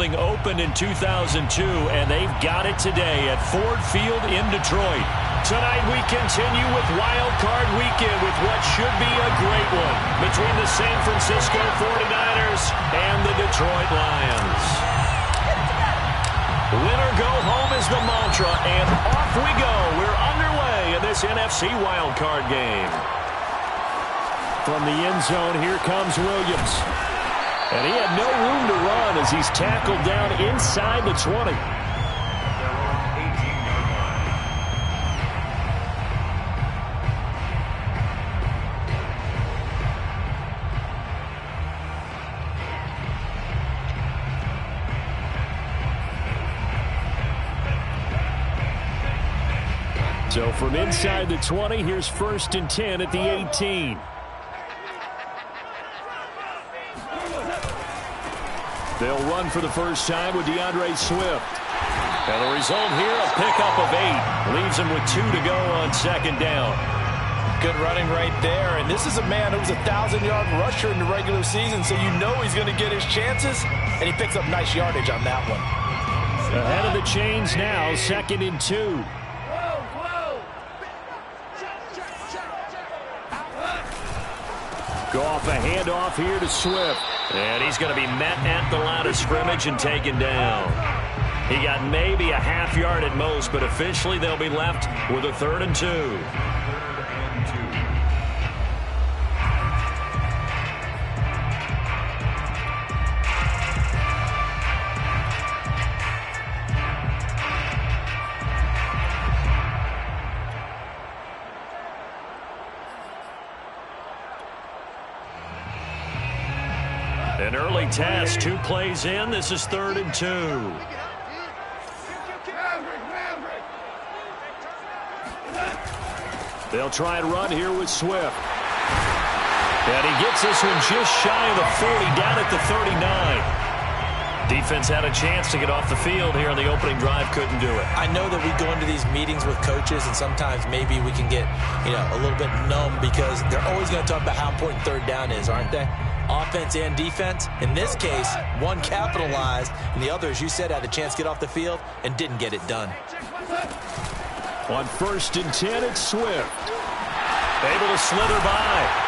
building opened in 2002, and they've got it today at Ford Field in Detroit. Tonight we continue with Wild Card Weekend with what should be a great one between the San Francisco 49ers and the Detroit Lions. Win or go home is the mantra, and off we go. We're underway in this NFC Wild Card game. From the end zone, here comes Williams. And he had no room to run as he's tackled down inside the 20. So from inside the 20, here's 1st and 10 at the 18. They'll run for the first time with DeAndre Swift. And the result here, a pickup of 8. Leaves him with 2 to go on 2nd down. Good running right there. And this is a man who was a 1,000-yard rusher in the regular season, so you know he's going to get his chances. And he picks up nice yardage on that one. Ahead of the chains now, 2nd and 2. Goff a handoff here to Swift. And he's going to be met at the line of scrimmage and taken down. He got maybe a half yard at most, but officially they'll be left with a 3rd and 2. An early test, 2 plays in. This is 3rd and 2. They'll try and run here with Swift. And he gets this one just shy of the 40, down at the 39. Defense had a chance to get off the field here on the opening drive, couldn't do it. I know that we go into these meetings with coaches, and sometimes maybe we can get, a little bit numb because they're always going to talk about how important 3rd down is, aren't they? Offense and defense. In this case, one capitalized, and the other, as you said, had a chance to get off the field and didn't get it done. On 1st and 10, it's Swift. Able to slither by.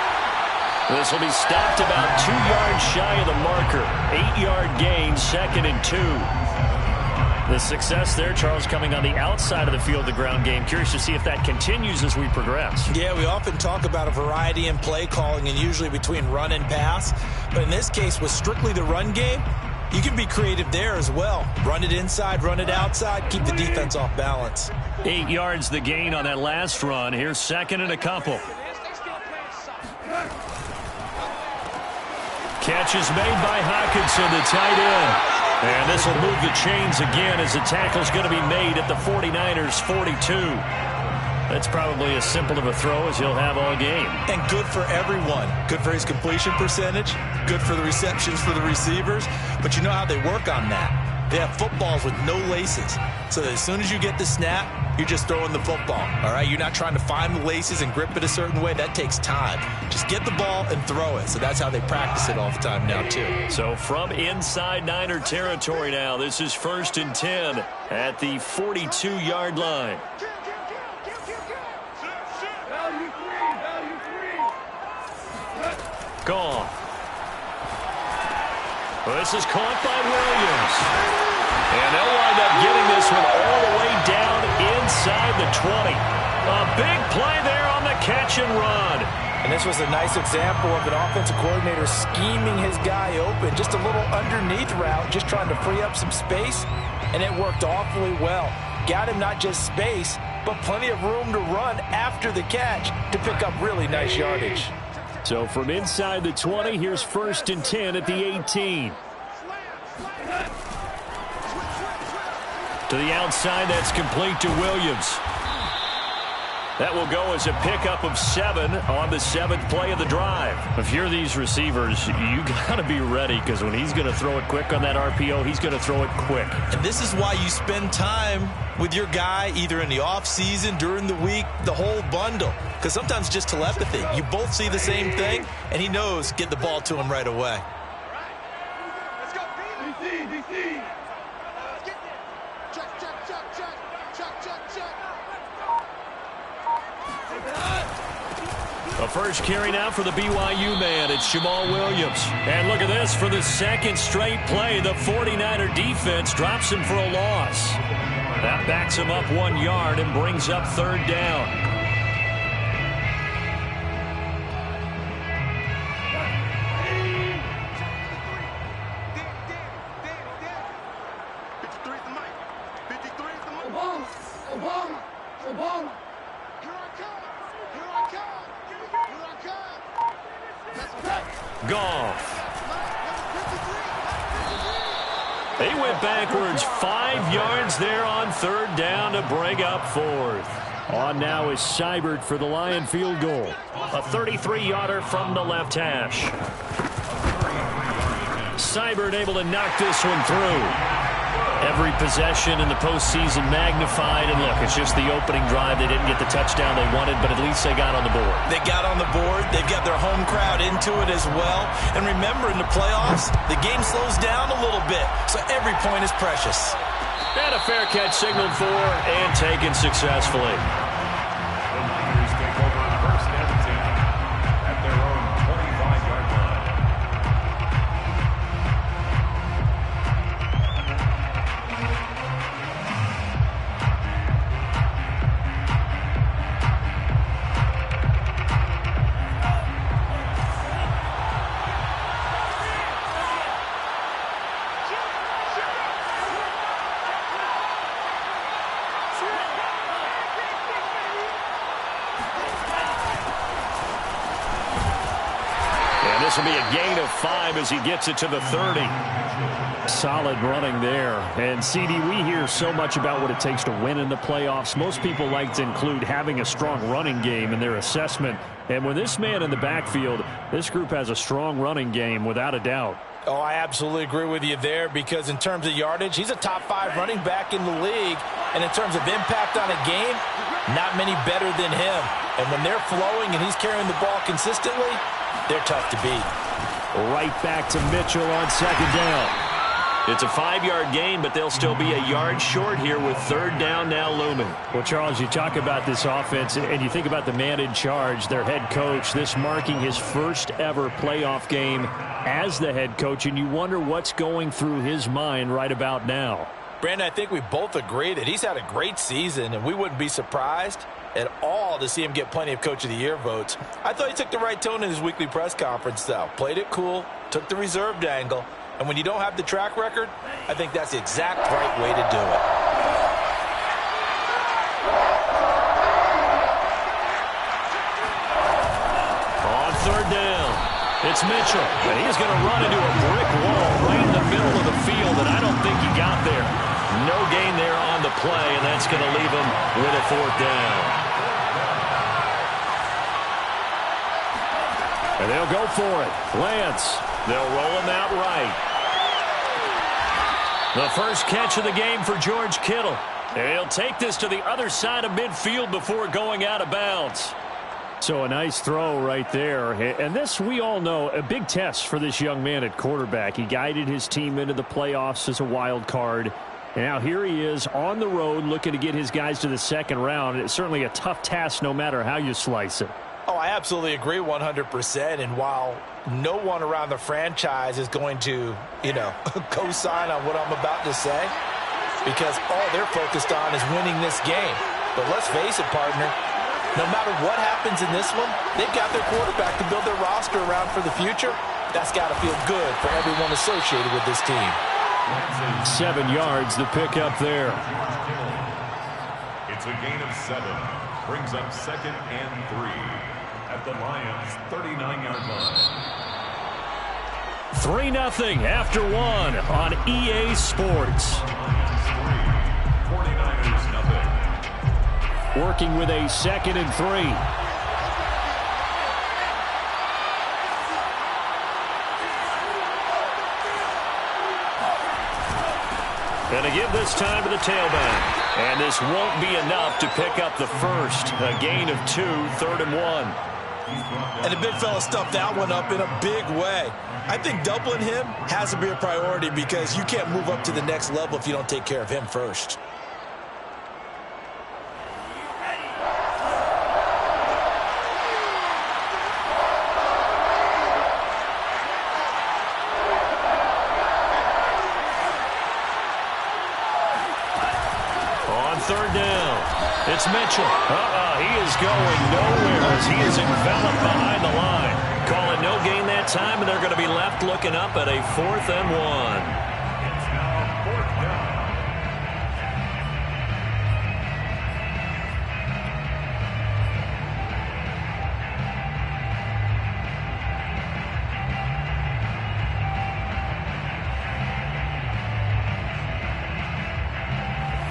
This will be stopped about 2 yards shy of the marker. 8-yard gain, 2nd and 2. The success there, Charles, coming on the outside of the field, the ground game. Curious to see if that continues as we progress. Yeah, we often talk about a variety in play calling and usually between run and pass. But in this case, with strictly the run game, you can be creative there as well. Run it inside, run it outside, keep the defense off balance. 8 yards the gain on that last run. Here's 2nd and a couple. Catch is made by Hockenson, the tight end. And this will move the chains again as the tackle's going to be made at the 49ers 42. That's probably as simple of a throw as he'll have all game. And good for everyone. Good for his completion percentage. Good for the receptions for the receivers. But you know how they work on that. They have footballs with no laces. So that as soon as you get the snap, you're just throwing the football. All right? You're not trying to find the laces and grip it a certain way. That takes time. Just get the ball and throw it. So that's how they practice it all the time now, too. So from inside Niner territory now, this is 1st and 10 at the 42-yard line. Gone. Well, this is caught by Williams. And they'll wind up getting this one all the way down inside the 20. A big play there on the catch and run. And this was a nice example of an offensive coordinator scheming his guy open. Just a little underneath route, just trying to free up some space. And it worked awfully well. Got him not just space, but plenty of room to run after the catch to pick up really nice yardage. So from inside the 20, here's 1st and 10 at the 18. To the outside, that's complete to Williams. That will go as a pickup of 7 on the 7th play of the drive. If you're these receivers, you got to be ready because when he's going to throw it quick on that RPO, he's going to throw it quick. And this is why you spend time with your guy either in the offseason, during the week, the whole bundle. Because sometimes just telepathy. You both see the same thing, and he knows get the ball to him right away. Let's go. DC. The first carry now for the BYU man. It's Jamal Williams. And look at this. For the second straight play, the 49er defense drops him for a loss. That backs him up 1 yard and brings up third down. They went backwards 5 yards there on third down to bring up fourth. On now is Seibert for the Lion field goal. A 33-yarder from the left hash. Seibert able to knock this one through. Every possession in the postseason magnified. And look, it's just the opening drive. They didn't get the touchdown they wanted, but at least they got on the board. They got on the board. They've got their home crowd into it as well. And remember, in the playoffs, the game slows down a little bit, so every point is precious. And a fair catch signaled for and taken successfully. The Niners take over first and 10 at their own 25-yard line. This will be a gain of 5 as he gets it to the 30. Solid running there. And, CD, we hear so much about what it takes to win in the playoffs. Most people like to include having a strong running game in their assessment. And with this man in the backfield, this group has a strong running game without a doubt. Oh, I absolutely agree with you there, because in terms of yardage, he's a top 5 running back in the league. And in terms of impact on a game, not many better than him. And when they're flowing and he's carrying the ball consistently, they're tough to beat. Right back to Mitchell on second down. It's a 5-yard gain, but they'll still be a yard short here with third down now looming. Well, Charles, you talk about this offense, and you think about the man in charge, their head coach, this marking his first ever playoff game as the head coach, and you wonder what's going through his mind right about now. Brandon, I think we both agree that he's had a great season, and we wouldn't be surprised at all to see him get plenty of Coach of the Year votes. I thought he took the right tone in his weekly press conference, though. Played it cool, took the reserved angle, and when you don't have the track record, I think that's the exact right way to do it. On third down, it's Mitchell, and he's going to run into a brick wall right in the middle of the field, and I don't think he got there. No gain there on the play, and that's going to leave him with a fourth down. And they'll go for it. Lance, they'll roll him out right. The first catch of the game for George Kittle. And he'll take this to the other side of midfield before going out of bounds. So a nice throw right there. And this, we all know, a big test for this young man at quarterback. He guided his team into the playoffs as a wild card. And now here he is on the road looking to get his guys to the second round. It's certainly a tough task no matter how you slice it. Oh, I absolutely agree 100%. And while no one around the franchise is going to, co-sign on what I'm about to say, because all they're focused on is winning this game. But let's face it, partner, no matter what happens in this one, they've got their quarterback to build their roster around for the future. That's got to feel good for everyone associated with this team. 7 yards to pick up there. It's a gain of 7. Brings up 2nd and 3 at the Lions' 39-yard line. 3-0 after 1 on EA Sports. 49ers nothing. Working with a 2nd and 3. And to give this time to the tailback. And this won't be enough to pick up the first. A gain of 2, 3rd and 1. And the big fella stuffed that one up in a big way. I think doubling him has to be a priority, because you can't move up to the next level if you don't take care of him first. third down. It's Mitchell. He is going nowhere as he is enveloped behind the line. Call it no gain that time, and they're going to be left looking up at a 4th and 1.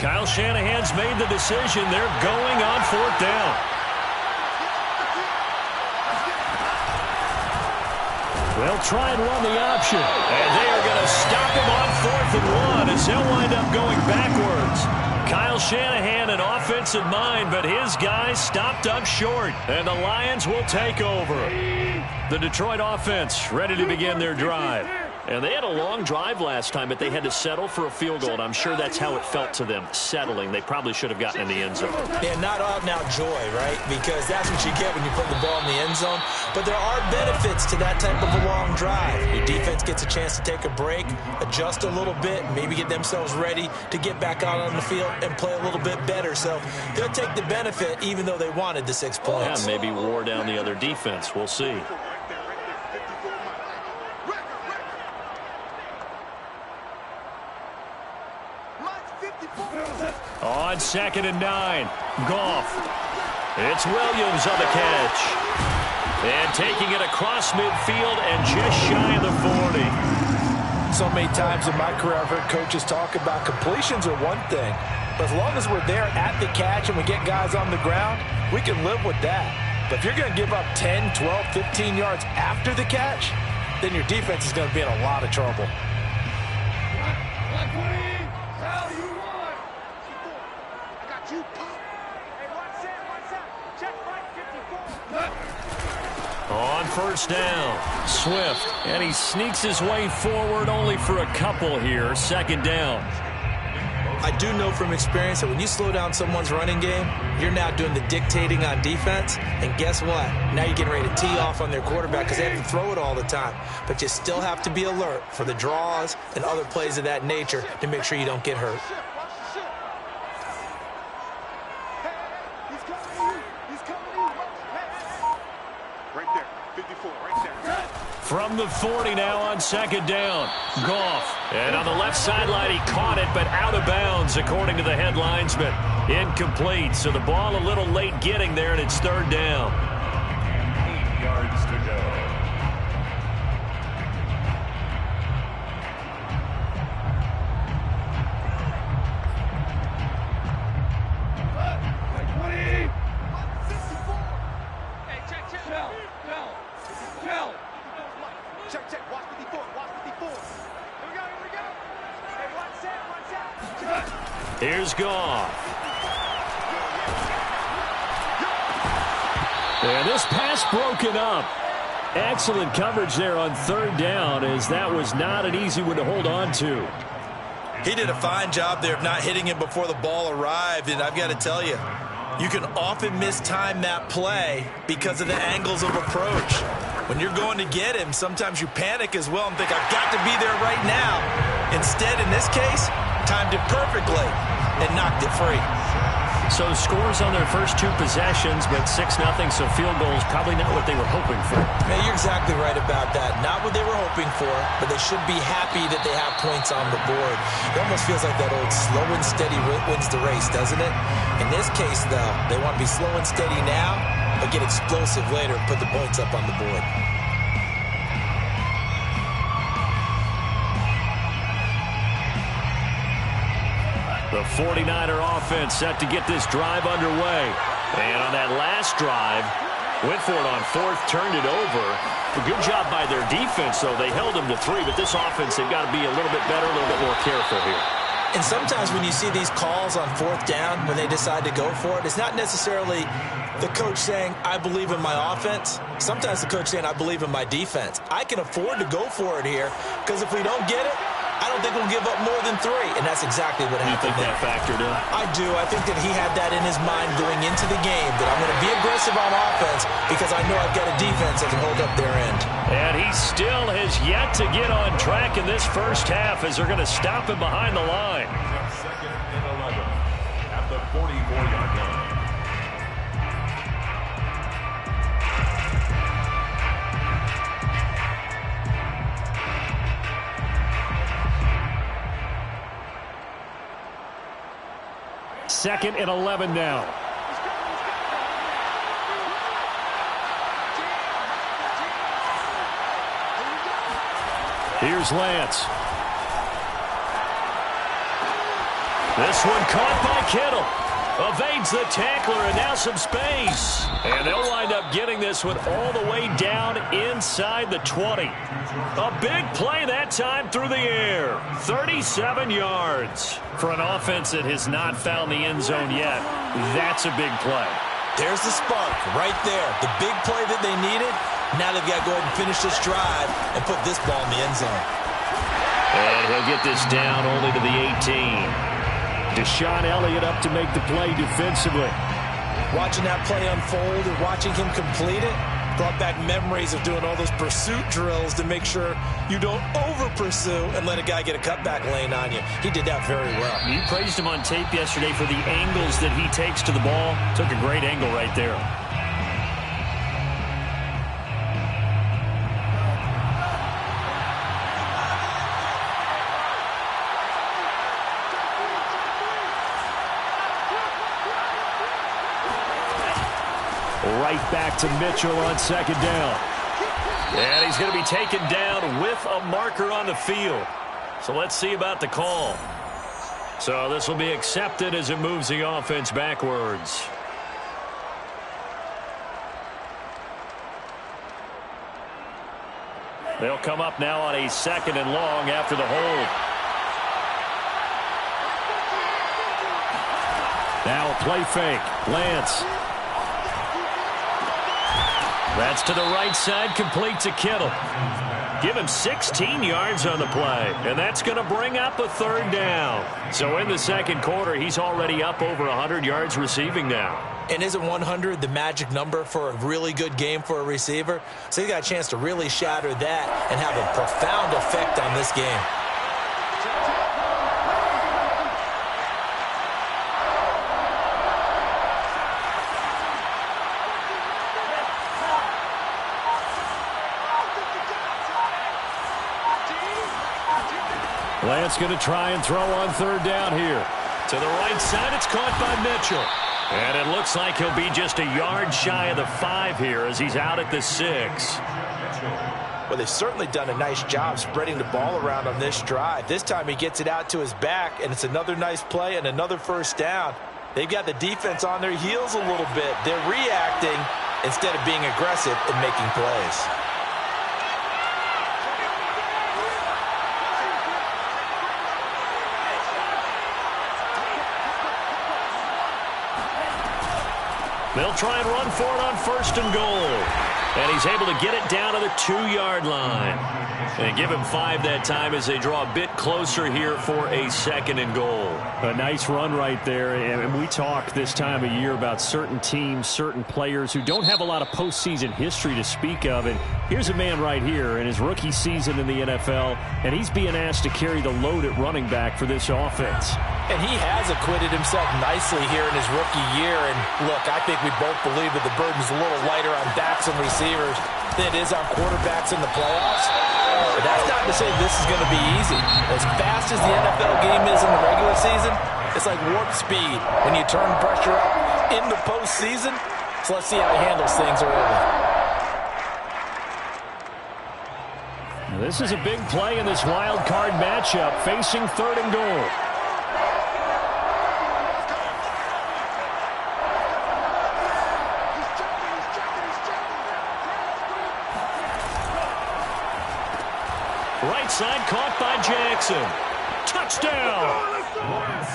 Kyle Shanahan's made the decision. They're going on 4th down. They'll try and run the option. And they are going to stop him on 4th and 1 as he'll wind up going backwards. Kyle Shanahan an offensive mind, but his guys stopped up short. And the Lions will take over. The Detroit offense ready to begin their drive. And they had a long drive last time, but they had to settle for a field goal. And I'm sure that's how it felt to them, settling. They probably should have gotten in the end zone. Yeah, not out-and-out joy, right? Because that's what you get when you put the ball in the end zone. But there are benefits to that type of a long drive. Your defense gets a chance to take a break, adjust a little bit, maybe get themselves ready to get back out on the field and play a little bit better. So they'll take the benefit even though they wanted the 6 points. Yeah, maybe wore down the other defense. We'll see. On 2nd and 9, Goff. It's Williams on the catch. And taking it across midfield and just shy of the 40. So many times in my career I've heard coaches talk about completions are one thing, but as long as we're there at the catch and we get guys on the ground, we can live with that. But if you're going to give up 10, 12, 15 yards after the catch, then your defense is going to be in a lot of trouble. On 1st down, Swift, and he sneaks his way forward only for a couple here. 2nd down. I do know from experience that when you slow down someone's running game, you're now doing the dictating on defense. And guess what? Now you're getting ready to tee off on their quarterback because they have to throw it all the time. But you still have to be alert for the draws and other plays of that nature to make sure you don't get hurt. From the 40 now on 2nd down, Goff. And on the left sideline, he caught it, but out of bounds, according to the head linesman. Incomplete, so the ball a little late getting there, and it's 3rd down. 8 yards to go. Here's Goff. And this pass broken up. Excellent coverage there on 3rd down, as that was not an easy one to hold on to. He did a fine job there of not hitting him before the ball arrived, and I've got to tell you, you can often mistime that play because of the angles of approach. When you're going to get him, sometimes you panic as well and think, I've got to be there right now. Instead, in this case, timed it perfectly and knocked it free. So scores on their first 2 possessions, but 6-0, so field goal is probably not what they were hoping for. Man, you're exactly right about that. Not what they were hoping for, but they should be happy that they have points on the board. It almost feels like that old slow and steady wins the race, doesn't it? In this case, though, they want to be slow and steady now, but get explosive later and put the points up on the board. The 49er offense set to get this drive underway. And on that last drive, went for it on 4th, turned it over. A good job by their defense, though. They held them to 3, but this offense, they've got to be a little bit better, a little bit more careful here. And sometimes when you see these calls on 4th down, when they decide to go for it, it's not necessarily the coach saying, I believe in my offense. Sometimes the coach saying, I believe in my defense. I can afford to go for it here, because if we don't get it, I don't think we'll give up more than 3, and that's exactly what happened. You think that factored in? I do. I think that he had that in his mind going into the game, that I'm going to be aggressive on offense because I know I've got a defense that can hold up their end. And he still has yet to get on track in this first half as they're going to stop him behind the line. 2nd and 11 at the 44-yard line. Second and 11 now. Here's Lance. This one caught by Kittle. Evades the tackler and now some space. And they'll wind up getting this one all the way down inside the 20. A big play that time through the air. 37 yards. For an offense that has not found the end zone yet, that's a big play. There's the spark right there. The big play that they needed. Now they've got to go ahead and finish this drive and put this ball in the end zone. And he'll get this down only to the 18. Deshaun Elliott up to make the play defensively. Watching that play unfold and watching him complete it brought back memories of doing all those pursuit drills to make sure you don't over-pursue and let a guy get a cutback lane on you. He did that very well. You praised him on tape yesterday for the angles that he takes to the ball. Took a great angle right there. Right back to Mitchell on second down. And he's going to be taken down with a marker on the field. So let's see about the call. So this will be accepted as it moves the offense backwards. They'll come up now on a second and long after the hold. Now a play fake. Lance. That's to the right side, complete to Kittle. Give him 16 yards on the play, and that's going to bring up a third down. So in the second quarter, he's already up over 100 yards receiving now. And isn't 100 the magic number for a really good game for a receiver? So he got a chance to really shatter that and have a profound effect on this game. Lance going to try and throw on third down here. To the right side, it's caught by Mitchell. And it looks like he'll be just a yard shy of the 5 here as he's out at the 6. Well, they've certainly done a nice job spreading the ball around on this drive. This time he gets it out to his back, and it's another nice play and another first down. They've got the defense on their heels a little bit. They're reacting instead of being aggressive and making plays. They'll try and run for it on first and goal. And he's able to get it down to the 2-yard line. And give him 5 that time as they draw a bit closer here for a second and goal. A nice run right there. And we talk this time of year about certain teams, certain players who don't have a lot of postseason history to speak of. And here's a man right here in his rookie season in the NFL, and he's being asked to carry the load at running back for this offense. And he has acquitted himself nicely here in his rookie year. And look, I think we both believe that the burden's a little lighter on backs and receivers than it is on quarterbacks in the playoffs. But that's not to say this is going to be easy. As fast as the NFL game is in the regular season, it's like warp speed when you turn pressure up in the postseason. So let's see how he handles things early. This is a big play in this wild card matchup, facing third and goal. Right side caught by Jackson. Touchdown!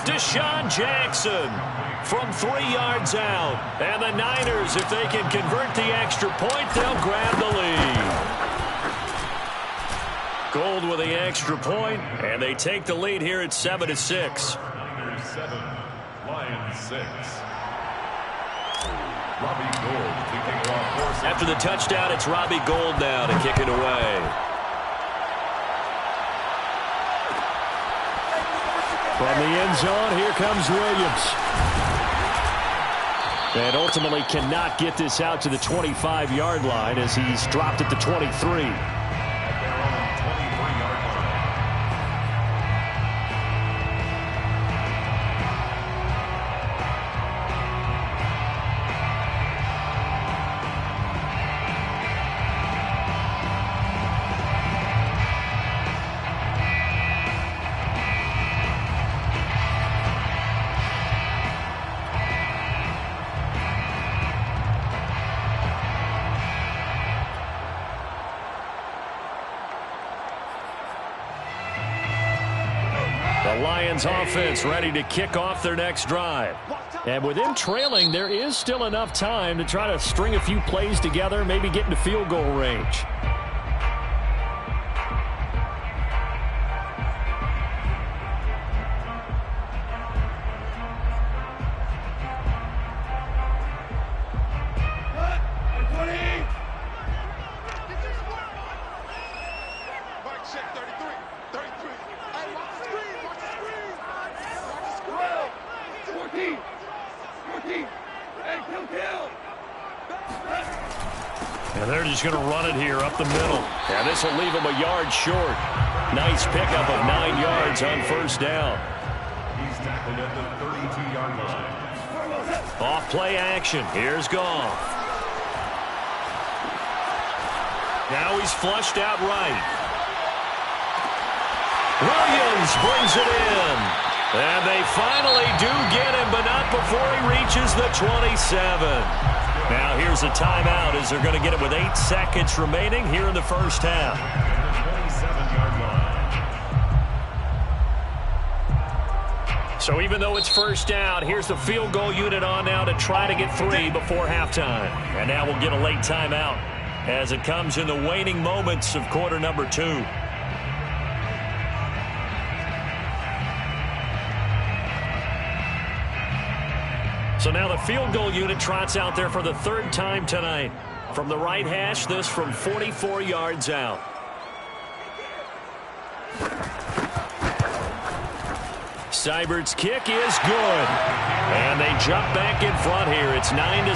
Deshaun Jackson from 3 yards out. And the Niners, if they can convert the extra point, they'll grab the lead. Gold with the extra point, and they take the lead here at 7-6. Niners 7, Lions 6. Robbie Gould to kick it off. After the touchdown, it's Robbie Gould now to kick it away. From the end zone, here comes Williams. And ultimately cannot get this out to the 25-yard line as he's dropped at the 23. The Lions offense ready to kick off their next drive. And with them trailing, there is still enough time to try to string a few plays together, maybe get into field goal range. And they're just going to run it here up the middle. And this will leave them a yard short. Nice pickup of 9 yards on first down. He's tackled at the 32-yard line. Off play action. Here's Goff. Now he's flushed out right. Williams brings it in. And they finally do get him, but not before he reaches the 27. Now here's a timeout as they're going to get it with 8 seconds remaining here in the first half. 27-yard line. So even though it's first down, here's the field goal unit on now to try to get 3 before halftime. And now we'll get a late timeout as it comes in the waning moments of quarter number 2. So now the field goal unit trots out there for the 3rd time tonight. From the right hash, this from 44 yards out. Seibert's kick is good. And they jump back in front here. It's 9-7.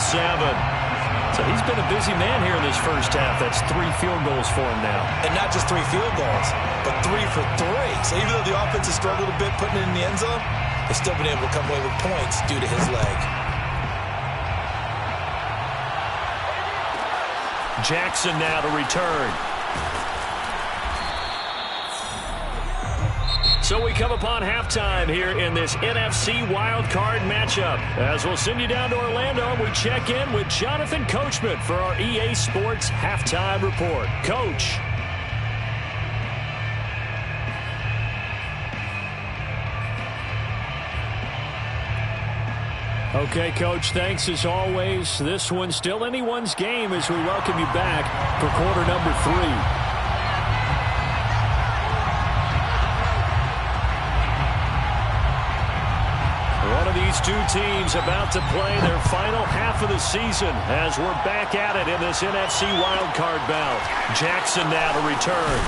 So he's been a busy man here in this first half. That's 3 field goals for him now. And not just 3 field goals, but 3 for 3. So even though the offense has struggled a bit putting it in the end zone, they've still been able to come away with points due to his leg. Jackson now to return. So we come upon halftime here in this NFC wildcard matchup. As we'll send you down to Orlando, we check in with Jonathan Coachman for our EA Sports Halftime Report. Coach. Okay, Coach, thanks as always. This one's still anyone's game as we welcome you back for quarter number 3. One of these two teams about to play their final half of the season as we're back at it in this NFC wildcard bout. Jackson now to return.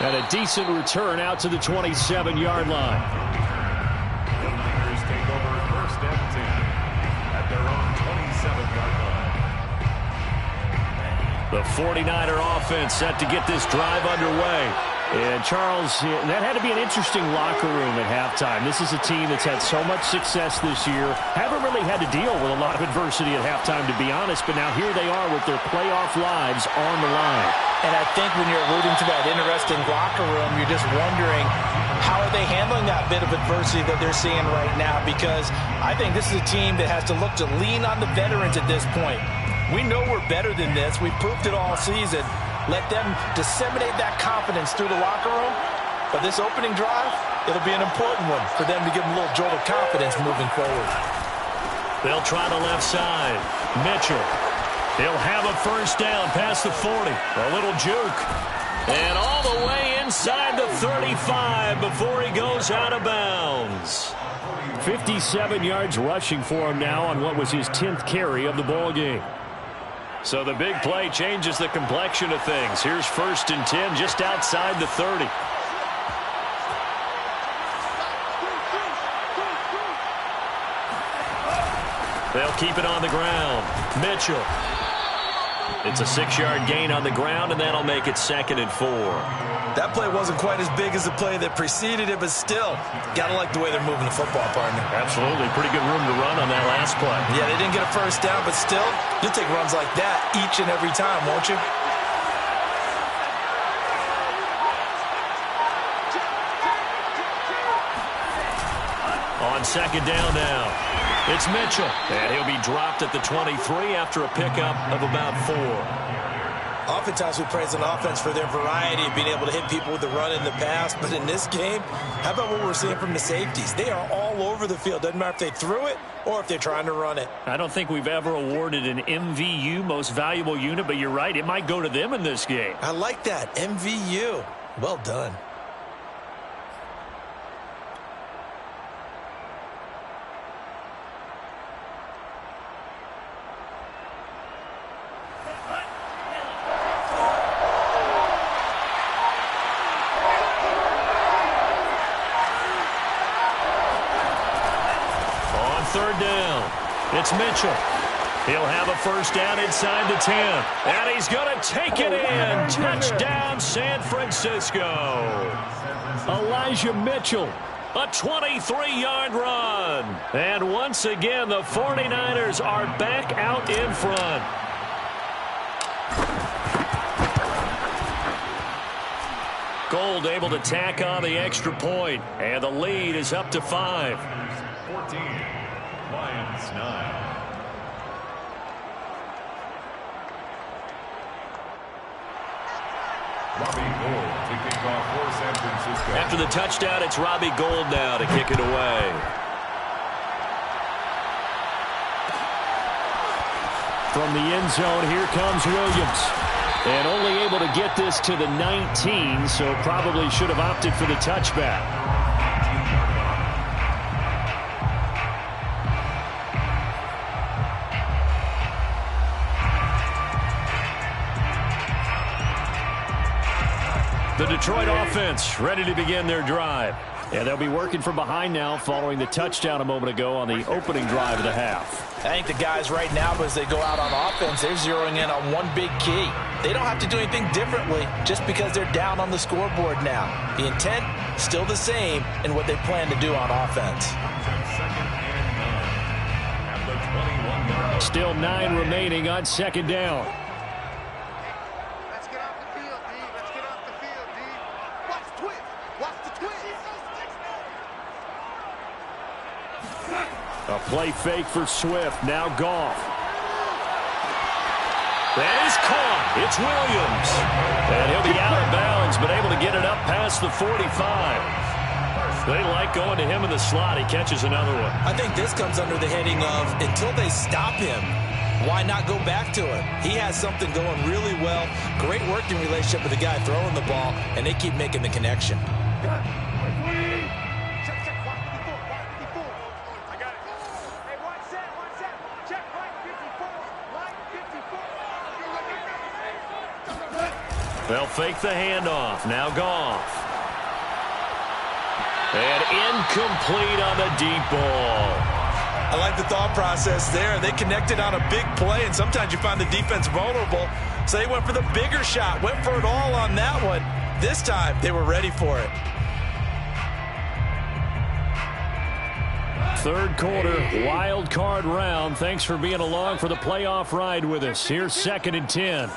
And a decent return out to the 27-yard line. The 49er offense set to get this drive underway. And, Charles, that had to be an interesting locker room at halftime. This is a team that's had so much success this year. Haven't really had to deal with a lot of adversity at halftime, to be honest. But now here they are with their playoff lives on the line. And I think when you're alluding to that interesting locker room, you're just wondering how are they handling that bit of adversity that they're seeing right now? Because I think this is a team that has to look to lean on the veterans at this point. We know we're better than this. We've proved it all season. Let them disseminate that confidence through the locker room. But this opening drive, it'll be an important one for them to give them a little jolt of confidence moving forward. They'll try the left side. Mitchell. He'll have a first down past the 40. A little juke. And all the way inside the 35 before he goes out of bounds. 57 yards rushing for him now on what was his 10th carry of the ball game. So the big play changes the complexion of things. Here's 1st and 10 just outside the 30. They'll keep it on the ground. Mitchell. It's a 6-yard gain on the ground, and that'll make it 2nd and 4. That play wasn't quite as big as the play that preceded it, but still, got to like the way they're moving the football, partner. Absolutely. Pretty good room to run on that last play. Yeah, they didn't get a first down, but still, you'll take runs like that each and every time, won't you? On 2nd down now, it's Mitchell. And he'll be dropped at the 23 after a pickup of about 4. Oftentimes we praise an offense for their variety of being able to hit people with the run in the pass, but in this game, how about what we're seeing from the safeties? They are all over the field. Doesn't matter if they threw it or if they're trying to run it. I don't think we've ever awarded an MVU, most valuable unit, but you're right, it might go to them in this game. I like that, MVU. Well done. Third down. It's Mitchell. He'll have a first down inside the 10. And he's going to take it in. Touchdown, San Francisco. Elijah Mitchell. A 23-yard run. And once again, the 49ers are back out in front. Gold able to tack on the extra point. And the lead is up to 5. 14. Lions 9. Robbie Gould to kick off for San Francisco. After the touchdown, it's Robbie Gould now to kick it away. From the end zone, here comes Williams. And only able to get this to the 19, so probably should have opted for the touchback. The Detroit offense ready to begin their drive. And they'll be working from behind now following the touchdown a moment ago on the opening drive of the half. I think the guys right now, as they go out on offense, they're zeroing in on one big key. They don't have to do anything differently just because they're down on the scoreboard now. The intent, still the same in what they plan to do on offense. Still 9 remaining on 2nd down. A play fake for Swift. Now Goff. That is caught. It's Williams. And he'll be out of bounds, but able to get it up past the 45. They like going to him in the slot. He catches another one. I think this comes under the heading of until they stop him, why not go back to him? He has something going really well. Great working relationship with the guy throwing the ball, and they keep making the connection. They'll fake the handoff. Now Goff. And incomplete on the deep ball. I like the thought process there. They connected on a big play, and sometimes you find the defense vulnerable. So they went for the bigger shot, went for it all on that one. This time, they were ready for it. Third quarter, wild card round. Thanks for being along for the playoff ride with us. Here's 2nd and 10.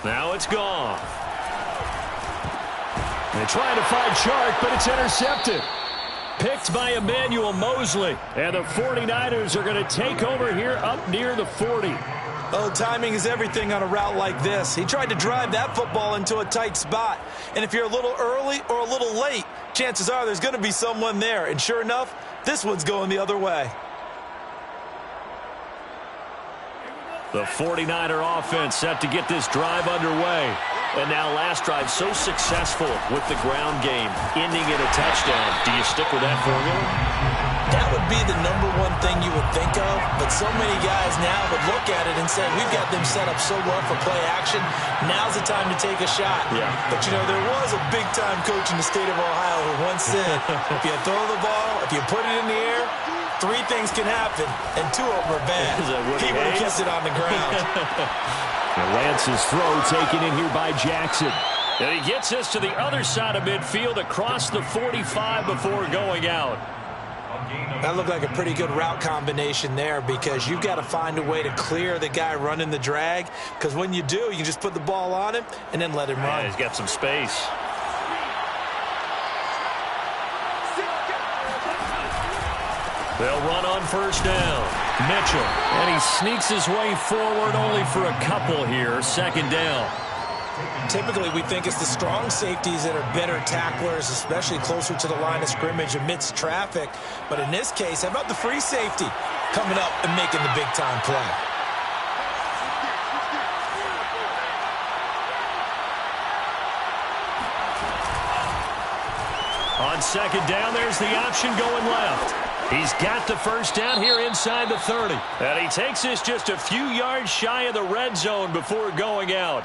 Now it's Goff. They try to find Chark, but it's intercepted. Picked by Emmanuel Mosley. And the 49ers are going to take over here up near the 40. Oh, timing is everything on a route like this. He tried to drive that football into a tight spot. And if you're a little early or a little late, chances are there's going to be someone there. And sure enough, this one's going the other way. The 49er offense set to get this drive underway. And now last drive so successful with the ground game, ending in a touchdown. Do you stick with that formula? That would be the #1 thing you would think of, but so many guys now would look at it and say, we've got them set up so well for play action. Now's the time to take a shot. Yeah. But, you know, there was a big-time coach in the state of Ohio who once said, if you throw the ball, if you put it in the air, 3 things can happen, and 2 of them are bad. He would have kissed it on the ground. Lance's throw taken in here by Jackson. And he gets us to the other side of midfield across the 45 before going out. That looked like a pretty good route combination there because you've got to find a way to clear the guy running the drag, because when you do, you just put the ball on him and then let him run. He's got some space. They'll run on first down. Mitchell. And he sneaks his way forward only for a couple here. Second down. Typically, we think it's the strong safeties that are better tacklers, especially closer to the line of scrimmage amidst traffic. But in this case, how about the free safety coming up and making the big-time play? On second down, there's the option going left. He's got the first down here inside the 30. And he takes us just a few yards shy of the red zone before going out.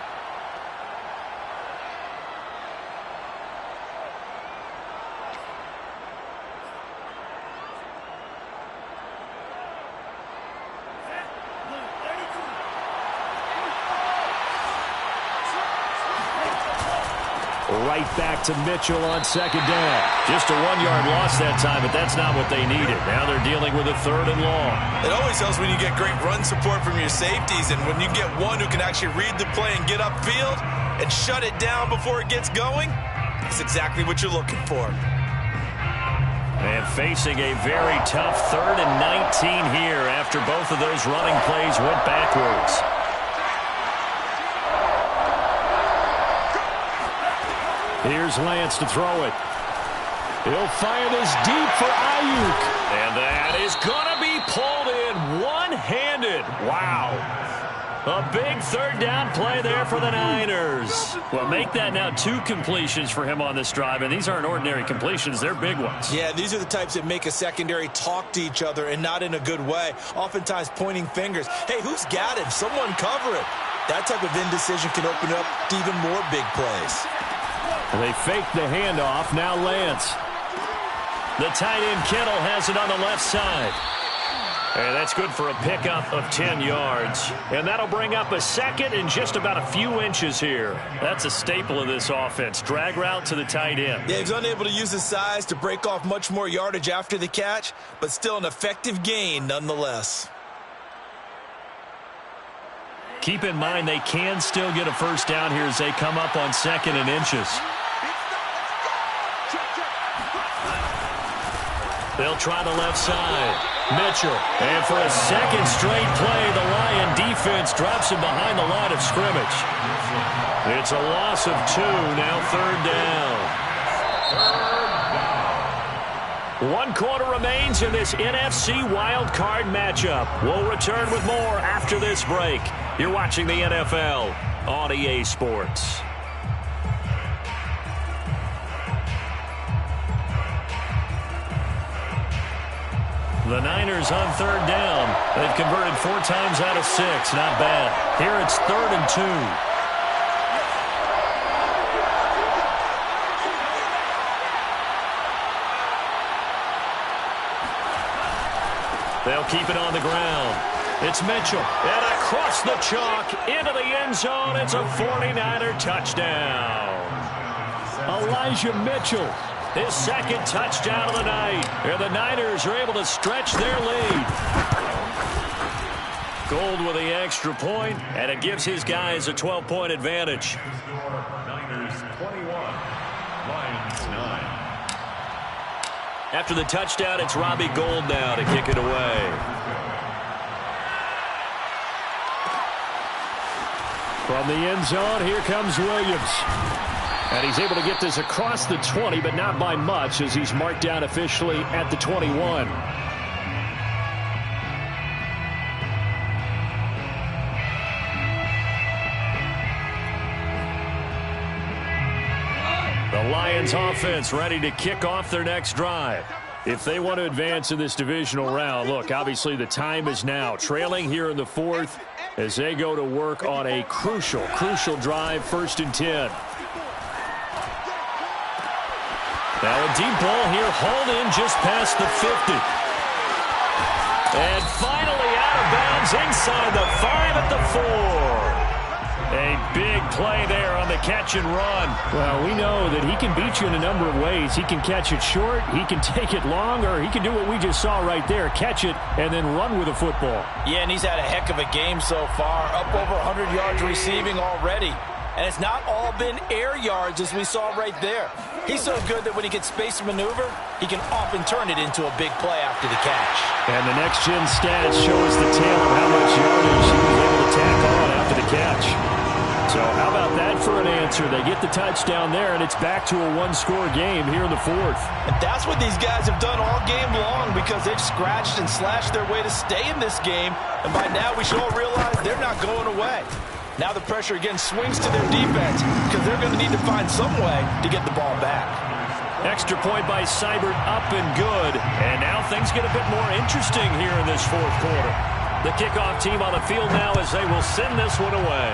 Right back to Mitchell on second down. Just a 1-yard loss that time, but that's not what they needed. Now they're dealing with a 3rd and long. It always helps when you get great run support from your safeties, and when you get one who can actually read the play and get upfield and shut it down before it gets going, that's exactly what you're looking for. And facing a very tough 3rd and 19 here after both of those running plays went backwards. Here's Lance to throw it. He'll fire this deep for Ayuk. And that is going to be pulled in one-handed. Wow. A big 3rd down play there for the Niners. Well, make that now 2 completions for him on this drive, and these aren't ordinary completions. They're big ones. Yeah, these are the types that make a secondary talk to each other and not in a good way, oftentimes pointing fingers. Hey, who's got him? Someone cover it. That type of indecision can open up to even more big plays. They fake the handoff. Now Lance. The tight end Kittle has it on the left side. And that's good for a pickup of 10 yards. And that'll bring up a 2nd and just about a few inches here. That's a staple of this offense. Drag route to the tight end. Yeah, he's unable to use his size to break off much more yardage after the catch, but still an effective gain nonetheless. Keep in mind they can still get a first down here as they come up on 2nd and inches. They'll try the left side. Mitchell. And for a 2nd straight play, the Lion defense drops him behind the line of scrimmage. It's a loss of 2, now 3rd down. 1 quarter remains in this NFC wildcard matchup. We'll return with more after this break. You're watching the NFL on EA Sports. The Niners on 3rd down. They've converted 4 times out of 6. Not bad. Here it's 3rd and 2. They'll keep it on the ground. It's Mitchell. And across the chalk into the end zone. It's a 49er touchdown. Elijah Mitchell. His 2nd touchdown of the night. And the Niners are able to stretch their lead. Gold with the extra point, and it gives his guys a 12-point advantage. Niners 21, Lions 9. After the touchdown, it's Robbie Gould now to kick it away. From the end zone, here comes Williams. And he's able to get this across the 20, but not by much, as he's marked down officially at the 21. The Lions offense ready to kick off their next drive. if they want to advance in this divisional round, look, obviously the time is now. Trailing here in the fourth as they go to work on a crucial drive, 1st and 10. Now a deep ball here, hauled in just past the 50. And finally out of bounds inside the 5 at the 4. A big play there on the catch and run. Well, we know that he can beat you in a number of ways. He can catch it short, he can take it long, or he can do what we just saw right there, catch it and then run with the football. Yeah, and he's had a heck of a game so far, up over 100 yards receiving already. And it's not all been air yards as we saw right there. He's so good that when he gets space to maneuver, he can often turn it into a big play after the catch. And the next-gen stats show us the tail of how much yardage he was able to tack on after the catch. So how about that for an answer? They get the touchdown there, and it's back to a one-score game here in the fourth. And that's what these guys have done all game long because they've scratched and slashed their way to stay in this game. And by now we should all realize they're not going away. Now the pressure again swings to their defense because they're going to need to find some way to get the ball back. Extra point by Seibert, up and good. And now things get a bit more interesting here in this fourth quarter. The kickoff team on the field now as they will send this one away.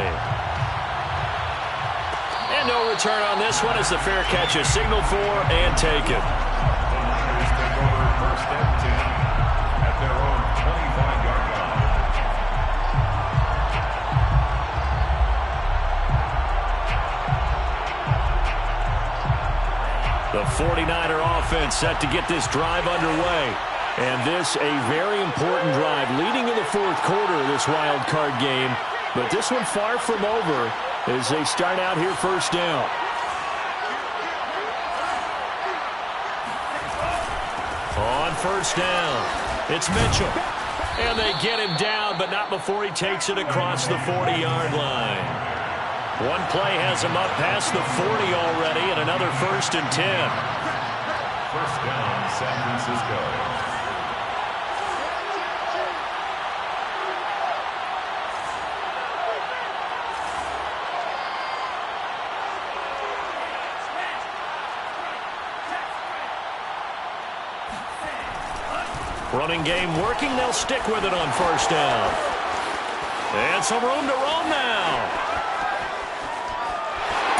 And no return on this one as the fair catch is signaled for and taken. Niners take over 1st and 10 at their own 25-yard line. The 49er offense set to get this drive underway. And this a very important drive leading in the fourth quarter of this wild card game. But this one far from over as they start out here 1st down. On 1st down, it's Mitchell. And they get him down, but not before he takes it across the 40-yard line. One play has him up past the 40 already, and another 1st and 10. 1st down, San Francisco. Running game working. They'll stick with it on 1st down. And some room to roam now.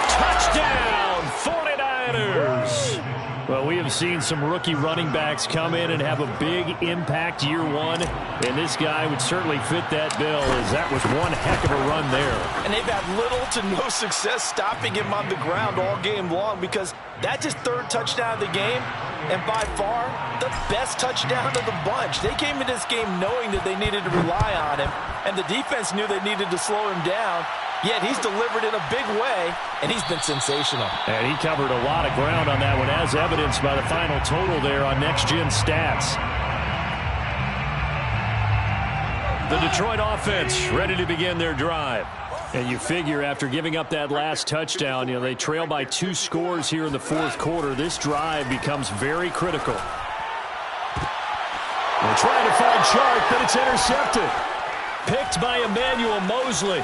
Touchdown, 49ers. Well, we have seen some rookie running backs come in and have a big impact year one. And this guy would certainly fit that bill as that was one heck of a run there. And they've had little to no success stopping him on the ground all game long because that's his 3rd touchdown of the game. And by far, the best touchdown of the bunch. They came into this game knowing that they needed to rely on him, and the defense knew they needed to slow him down, yet he's delivered in a big way, and he's been sensational. And he covered a lot of ground on that one, as evidenced by the final total there on next-gen stats. The Detroit offense ready to begin their drive. And you figure after giving up that last touchdown, they trail by 2 scores here in the fourth quarter. This drive becomes very critical. They're trying to find Chark, but it's intercepted. Picked by Emmanuel Mosley.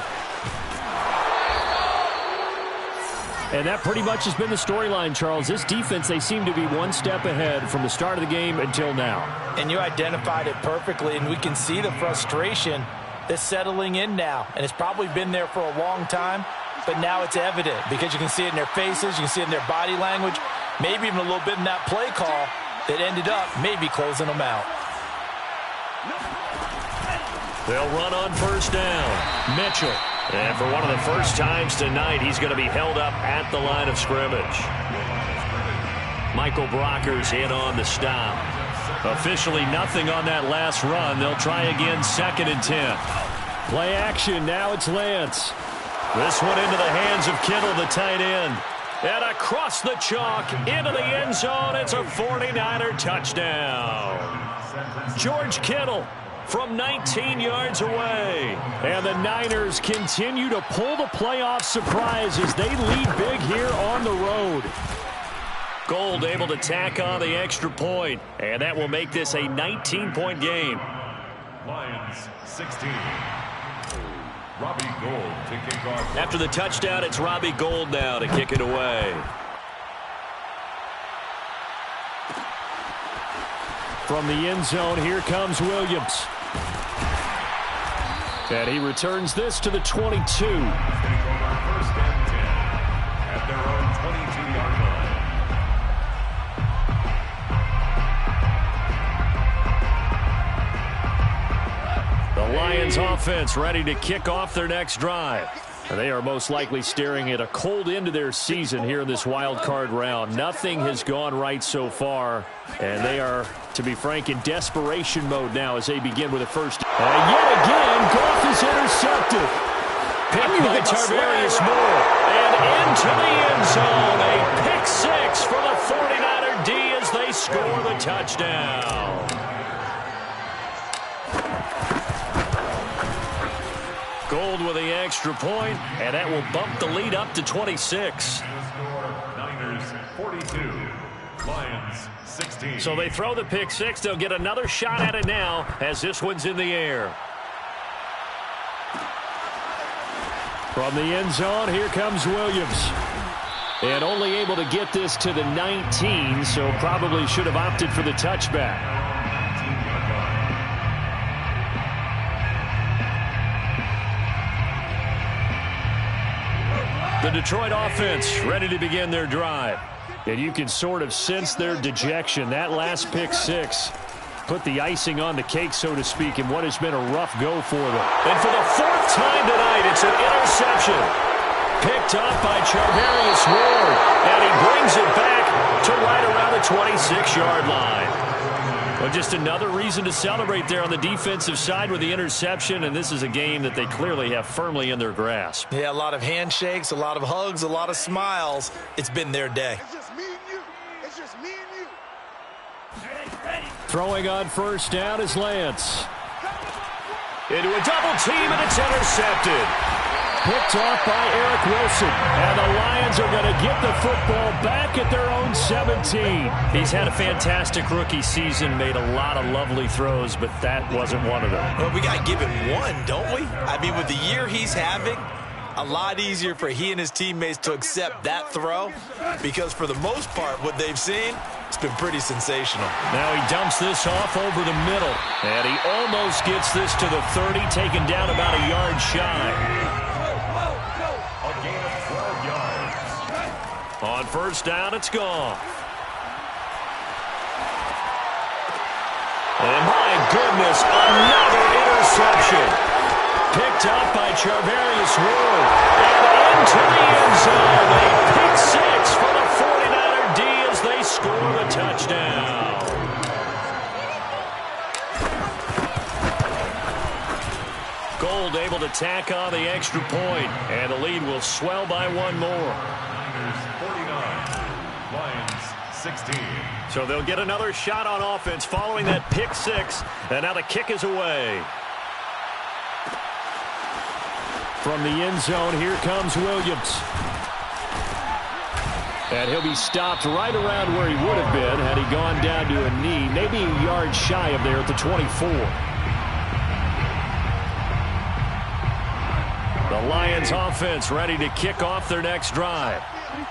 And that pretty much has been the storyline, Charles. This defense, they seem to be one step ahead from the start of the game until now. And you identified it perfectly, and we can see the frustration that's settling in now, and it's probably been there for a long time, but now it's evident because you can see it in their faces, you can see it in their body language, maybe even a little bit in that play call that ended up maybe closing them out. They'll run on 1st down. Mitchell. And for one of the first times tonight, he's going to be held up at the line of scrimmage. Michael Brockers in on the stop. Officially nothing on that last run. They'll try again 2nd and 10. Play action. Now it's Lance. This one into the hands of Kittle, the tight end. And across the chalk into the end zone. It's a 49er touchdown. George Kittle from 19 yards away. And the Niners continue to pull the playoff surprise as they lead big here on the road. Gold able to tack on the extra point, and that will make this a 19-point game. Lions 16. Robbie Gould to kick off. After the touchdown, it's Robbie Gould now to kick it away. From the end zone, here comes Williams. And he returns this to the 22. First and 10 at their own 22-yard line. The Lions offense ready to kick off their next drive. They are most likely staring at a cold end to their season here in this wild card round. Nothing has gone right so far, and they are, to be frank, in desperation mode now as they begin with a first. And yet again, Goff is intercepted. Picked by Tarvarius Moore, and into the end zone. A pick six for the 49er D as they score the touchdown. Gold with the extra point, and that will bump the lead up to 26. Niners 42, Lions 16. So they throw the pick six. They'll get another shot at it now as this one's in the air. From the end zone, here comes Williams. And only able to get this to the 19, so probably should have opted for the touchback. The Detroit offense ready to begin their drive. And you can sort of sense their dejection. That last pick six put the icing on the cake, so to speak, in what has been a rough go for them. And for the fourth time tonight, it's an interception. Picked up by Charvarius Ward. And he brings it back to right around the 26-yard line. Well, just another reason to celebrate there on the defensive side with the interception, and this is a game that they clearly have firmly in their grasp. Yeah, a lot of handshakes, a lot of hugs, a lot of smiles. It's been their day. It's just me and you. It's just me and you. Throwing on first down is Lance. Into a double team, and it's intercepted. Picked off by Eric Wilson. And the Lions are going to get the football back at their own 17. He's had a fantastic rookie season, made a lot of lovely throws, but that wasn't one of them. Well, we got to give him one, don't we? I mean, with the year he's having, a lot easier for he and his teammates to accept that throw because for the most part, what they've seen, it's been pretty sensational. Now he dumps this off over the middle, and he almost gets this to the 30, taken down about a yard shy. A gain of 12 yards. On first down, it's gone. And my goodness, another interception. Picked up by Charvarius Ward. And into the end zone. A pick six for the 49er D as they score the touchdown. Gold able to tack on the extra point, and the lead will swell by one more. Niners 49, Lions 16. So they'll get another shot on offense following that pick six, and now the kick is away. From the end zone, here comes Williams. And he'll be stopped right around where he would have been had he gone down to a knee, maybe a yard shy of there at the 24. The Lions offense ready to kick off their next drive.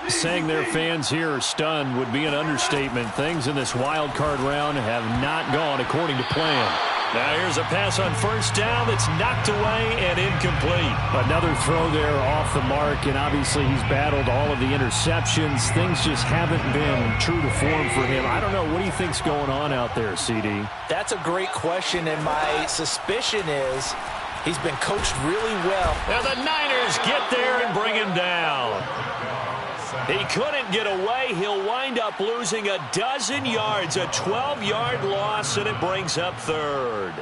Saying their fans here are stunned would be an understatement. Things in this wild card round have not gone according to plan. Now here's a pass on first down that's knocked away and incomplete. Another throw there off the mark, and obviously he's battled all of the interceptions. Things just haven't been true to form for him. I don't know. What do you think's going on out there, CD? That's a great question, and my suspicion is he's been coached really well. Now the Niners get there and bring him down. He couldn't get away. He'll wind up losing a dozen yards, a 12-yard loss, and it brings up third.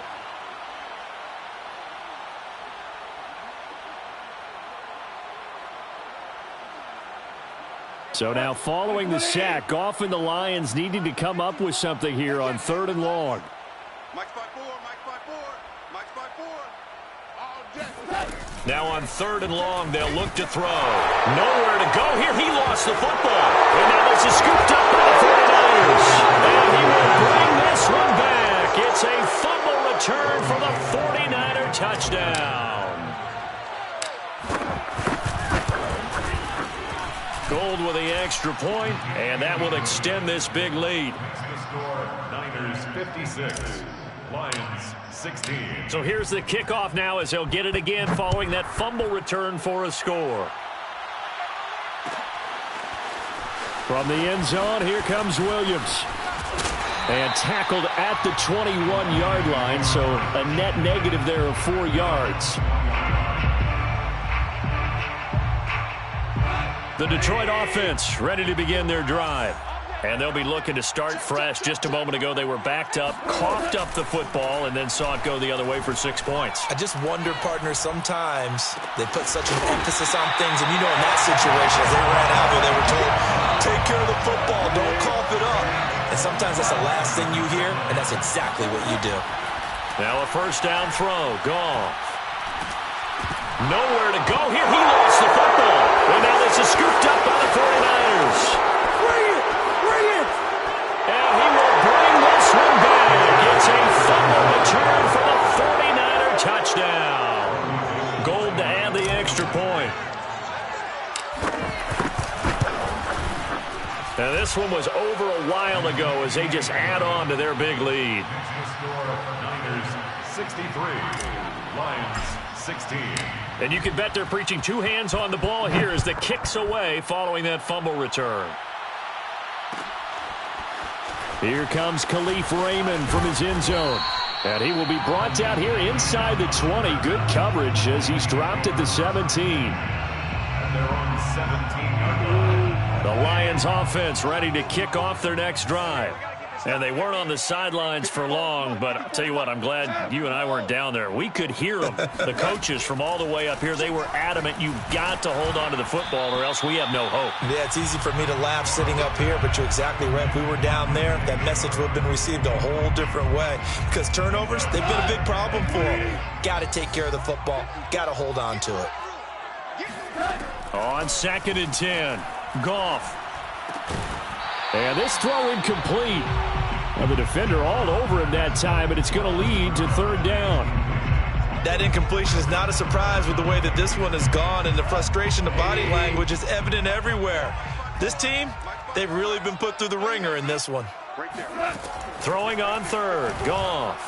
So now following the sack, Goff and the Lions needing to come up with something here on 3rd and long. Mike's by four. Mike's by four. Mike's by four. All day. Now on 3rd and long, they'll look to throw. Nowhere to go here. He lost the football. And now this is scooped up by the 49ers. And he will bring this one back. It's a fumble return for the 49er touchdown. Gold with the extra point, and that will extend this big lead. The score, Niners Niners 56, Lions 16. So here's the kickoff now as they'll get it again following that fumble return for a score. From the end zone, here comes Williams. And tackled at the 21-yard line, so a net negative there of 4 yards. The Detroit offense ready to begin their drive. And they'll be looking to start fresh. Just a moment ago, they were backed up, coughed up the football, and then saw it go the other way for 6 points. I just wonder, partner, sometimes they put such an emphasis on things, and you know in that situation, as they ran out there, they were told, take care of the football, don't cough it up. And sometimes that's the last thing you hear, and that's exactly what you do. Now a first down throw. Goff. Nowhere to go here. He lost the football. And now this is scooped up by the 49ers. Bring it! Bring it! And he will bring this one back. It's a fumble return for the 49er touchdown. Gold to add the extra point. Now this one was over a while ago as they just add on to their big lead. Niners 63, Lions 16. And you can bet they're preaching 2 hands on the ball here as the kick's away following that fumble return. Here comes Khalif Raymond from his end zone. And he will be brought down here inside the 20. Good coverage as he's dropped at the 17. And they're on 17-yard line. The Lions offense ready to kick off their next drive. And they weren't on the sidelines for long, but I'll tell you what, I'm glad you and I weren't down there. We could hear them. The coaches from all the way up here, they were adamant, you've got to hold on to the football or else we have no hope. Yeah, it's easy for me to laugh sitting up here, but you're exactly right. If we were down there, that message would have been received a whole different way. Because turnovers, they've been a big problem for them. Got to take care of the football. Got to hold on to it. On 2nd and 10, Goff. And this throw incomplete. And the defender all over him that time, but it's going to lead to 3rd down. That incompletion is not a surprise with the way that this one has gone, and the frustration, the body language is evident everywhere. This team, they've really been put through the ringer in this one. Throwing on 3rd, Goff.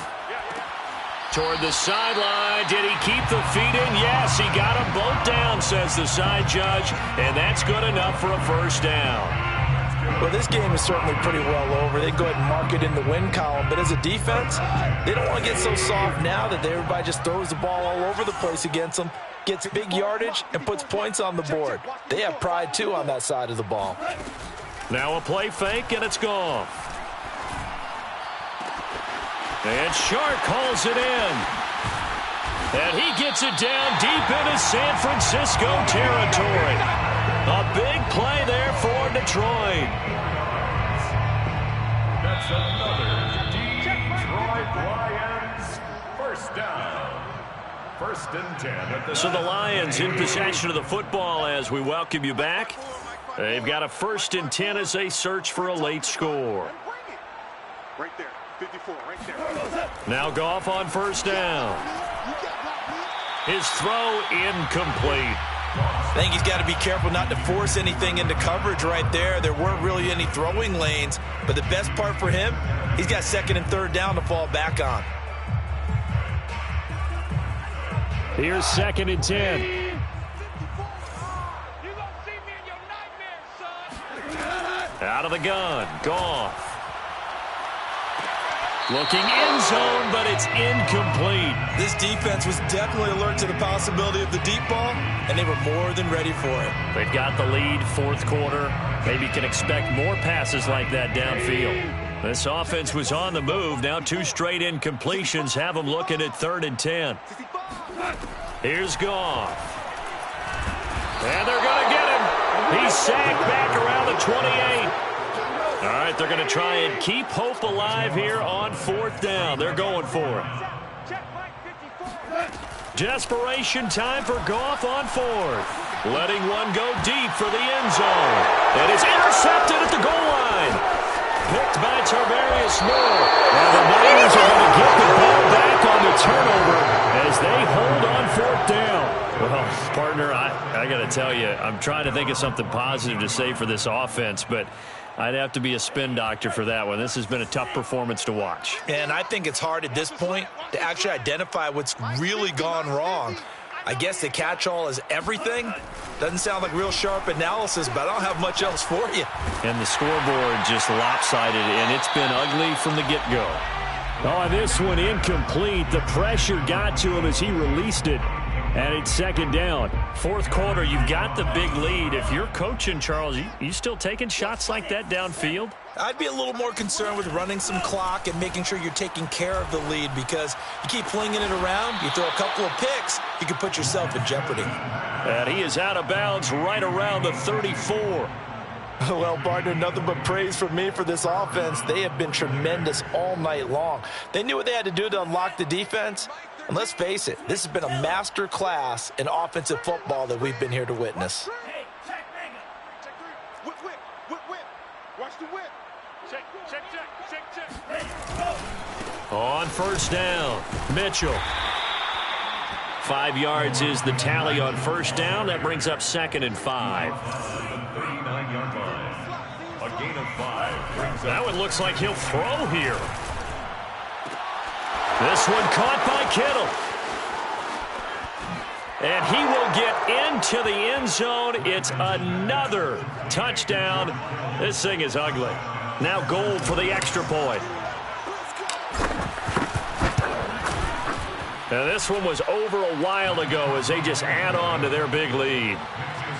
Toward the sideline. Did he keep the feet in? Yes, he got them both down, says the side judge, and that's good enough for a 1st down. Well, this game is certainly pretty well over. They go ahead and mark it in the win column. But as a defense, they don't want to get so soft now that everybody just throws the ball all over the place against them, gets big yardage, and puts points on the board. They have pride, too, on that side of the ball. Now a play fake, and it's gone. And Shark calls it in. And he gets it down deep into San Francisco territory. A big play there for Detroit. That's another Detroit Lions first down. 1st and 10 at the So the Lions in possession of the football as we welcome you back. They've got a 1st and 10 as they search for a late score. Right there, 54, right there. Now Goff on 1st down. His throw incomplete. I think he's got to be careful not to force anything into coverage right there. There weren't really any throwing lanes, but the best part for him, he's got 2nd and 3rd down to fall back on. Here's 2nd and 10. You gonna see me in your nightmares, son. Out of the gun, Goff. Looking end zone, but it's incomplete. This defense was definitely alert to the possibility of the deep ball, and they were more than ready for it. They've got the lead, 4th quarter. Maybe can expect more passes like that downfield. This offense was on the move. Now 2 straight incompletions have them looking at 3rd and 10. Here's Goff. And they're going to get him. He's sacked back around the 28. All right, they're going to try and keep hope alive here on 4th down. They're going for it. Desperation time for Goff on 4th. Letting one go deep for the end zone. And it's intercepted at the goal line. Picked by Tarvarius Moore. And the Niners are going to get the ball back on the turnover. And as they hold on fourth down. Well, partner, I got to tell you, I'm trying to think of something positive to say for this offense, but I'd have to be a spin doctor for that one. This has been a tough performance to watch. And I think it's hard at this point to actually identify what's really gone wrong. I guess the catch-all is everything. Doesn't sound like real sharp analysis, but I don't have much else for you. And the scoreboard just lopsided, and it's been ugly from the get-go. Oh, this one incomplete. The pressure got to him as he released it. And it's second down. Fourth quarter, you've got the big lead. If you're coaching, Charles, you still taking shots like that downfield? I'd be a little more concerned with running some clock and making sure you're taking care of the lead, because you keep flinging it around, you throw a couple of picks, you can put yourself in jeopardy. And he is out of bounds right around the 34. Well, partner, nothing but praise from me for this offense. They have been tremendous all night long. They knew what they had to do to unlock the defense. And let's face it, this has been a master class in offensive football that we've been here to witness. Watch the whip. Check. On first down, Mitchell. 5 yards is the tally on first down. That brings up 2nd and 5. 39-yard line. A gain of 5. That one looks like he'll throw here. This one caught by Kittle. And he will get into the end zone. It's another touchdown. This thing is ugly. Now goal for the extra point. Now this one was over a while ago as they just add on to their big lead.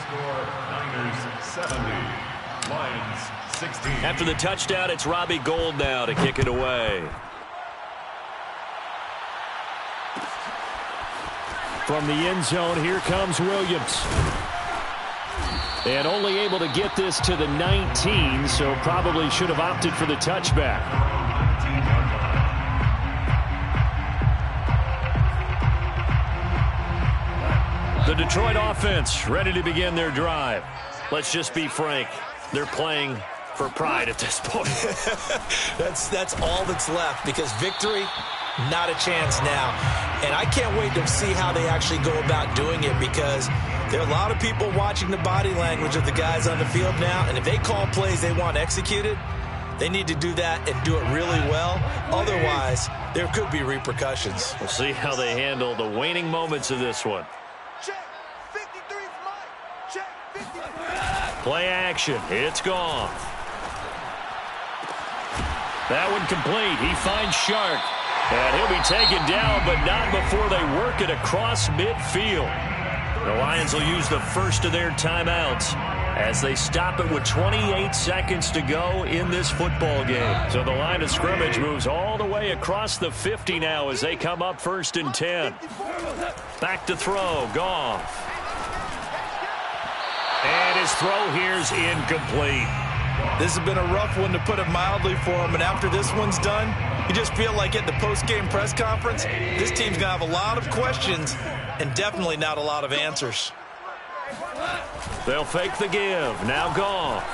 Score, Niners 70. Lions 16. After the touchdown, it's Robbie Gould now to kick it away. From the end zone, here comes Williams. And only able to get this to the 19, so probably should have opted for the touchback. The Detroit offense ready to begin their drive. Let's just be frank. They're playing for pride at this point. That's all that's left, because victory, not a chance now. And I can't wait to see how they actually go about doing it, because there are a lot of people watching the body language of the guys on the field now, and if they call plays they want executed, they need to do that and do it really well. Otherwise, there could be repercussions. We'll see how they handle the waning moments of this one. Check. 53 is mine. Check. 53. Play action. It's gone. That one complete. He finds Shark. And he'll be taken down, but not before they work it across midfield. The Lions will use the first of their timeouts as they stop it with 28 seconds to go in this football game. So the line of scrimmage moves all the way across the 50 now as they come up 1st and 10. Back to throw. Goff. And his throw here's incomplete. This has been a rough one, to put it mildly, for him. And after this one's done, you just feel like at the post-game press conference, this team's going to have a lot of questions and definitely not a lot of answers. They'll fake the give. Now Goff.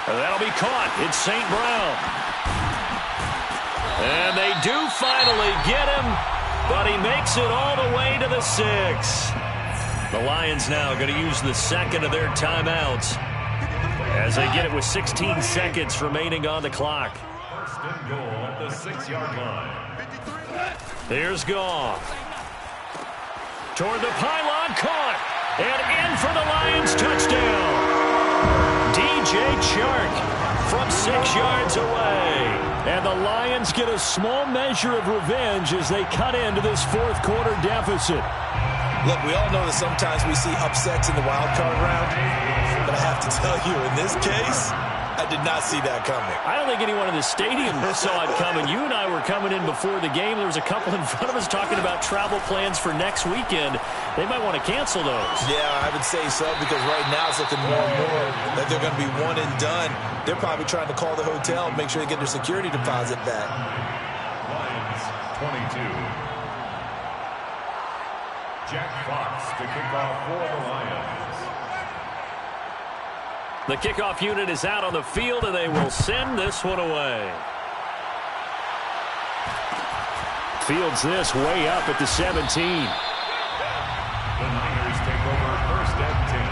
And that'll be caught. It's St. Brown. And they do finally get him, but he makes it all the way to the 6. The Lions now going to use the second of their timeouts as they get it with 16 seconds remaining on the clock. First and goal at the 6-yard line. Here's Goff. Toward the pylon, caught. And in for the Lions touchdown. DJ Chark from 6 yards away. And the Lions get a small measure of revenge as they cut into this fourth quarter deficit. Look, we all know that sometimes we see upsets in the wild card round, but I have to tell you, in this case, I did not see that coming. I don't think anyone in the stadium saw it coming. You and I were coming in before the game. There was a couple in front of us talking about travel plans for next weekend. They might want to cancel those. Yeah, I would say so, because right now it's looking more and more that they're going to be one and done. They're probably trying to call the hotel and make sure they get their security deposit back. Lions 22. Jack Fox to kick off for the Lions. The kickoff unit is out on the field, and they will send this one away. Fields this way up at the 17. The Niners take over 1st and 10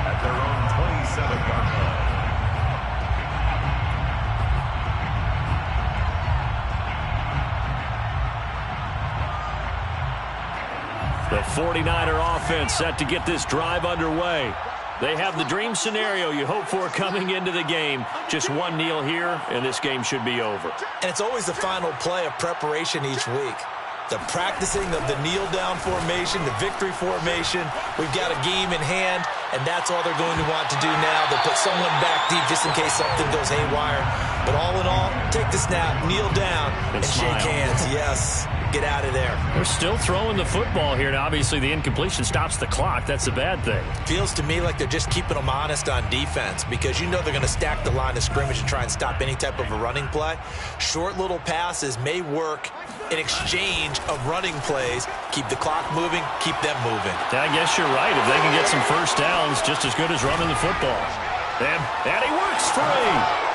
at their own 27-yard line. The 49er offense set to get this drive underway. They have the dream scenario you hope for coming into the game. Just one kneel here, and this game should be over. And it's always the final play of preparation each week. The practicing of the kneel-down formation, the victory formation. We've got a game in hand, and that's all they're going to want to do now. They'll put someone back deep just in case something goes haywire. But all in all, take the snap, kneel down, and shake hands. Yes. Get out of there. They're still throwing the football here, and obviously the incompletion stops the clock. That's a bad thing. Feels to me like they're just keeping them honest on defense because you know they're going to stack the line of scrimmage and try and stop any type of a running play. Short little passes may work in exchange of running plays. Keep the clock moving, keep them moving. I guess you're right. If they can get some first downs, just as good as running the football. And he works free.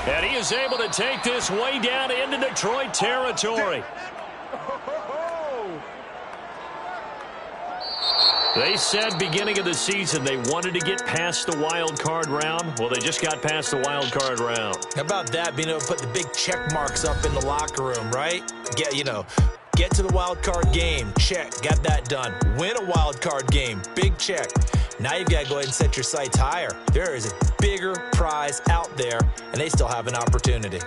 And he is able to take this way down into Detroit territory. They said beginning of the season they wanted to get past the wild card round. Well, they just got past the wild card round. How about that, being able to put the big check marks up in the locker room, right? Get to the wild card game, check, got that done. Win a wild card game, big check. Now you've got to go ahead and set your sights higher. There is a bigger prize out there, and they still have an opportunity.